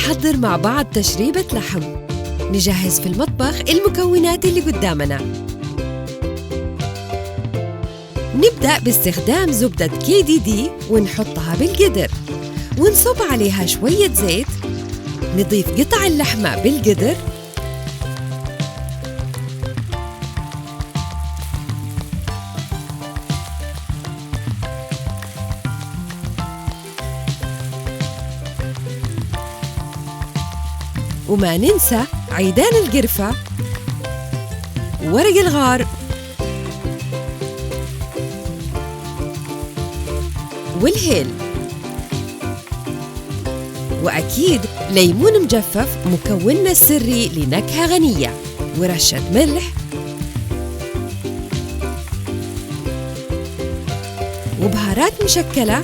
نحضر مع بعض تشريبة لحم. نجهز في المطبخ المكونات اللي قدامنا. نبدأ باستخدام زبدة KDD ونحطها بالقدر ونصب عليها شوية زيت. نضيف قطع اللحمة بالقدر. وما ننسى عيدان القرفة، ورق الغار، والهيل، وأكيد ليمون مجفف مكوننا السري لنكهة غنية، ورشة ملح، وبهارات مشكلة،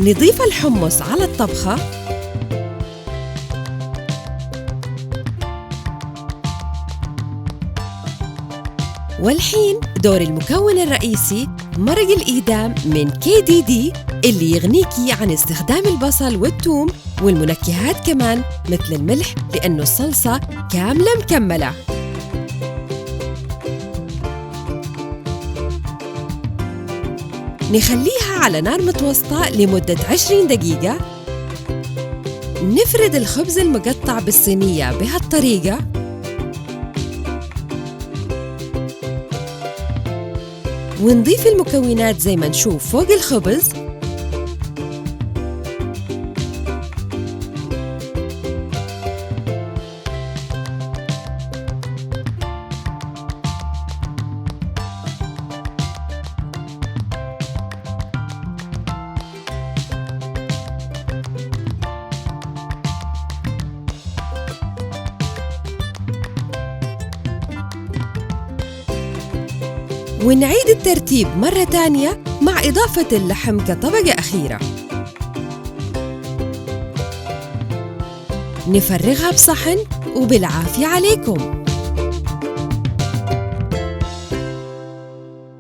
نضيف الحمص على الطبخة، والحين دور المكون الرئيسي مرق الإيدام من KDD اللي يغنيكي عن استخدام البصل والثوم والمنكهات كمان مثل الملح لأنه الصلصة كاملة مكملة. نخليها على نار متوسطة لمدة 20 دقيقة. نفرد الخبز المقطع بالصينية بهالطريقة. ونضيف المكونات زي ما نشوف فوق الخبز. ونعيد الترتيب مرة تانية مع إضافة اللحم كطبقة أخيرة. نفرغها بصحن وبالعافية عليكم.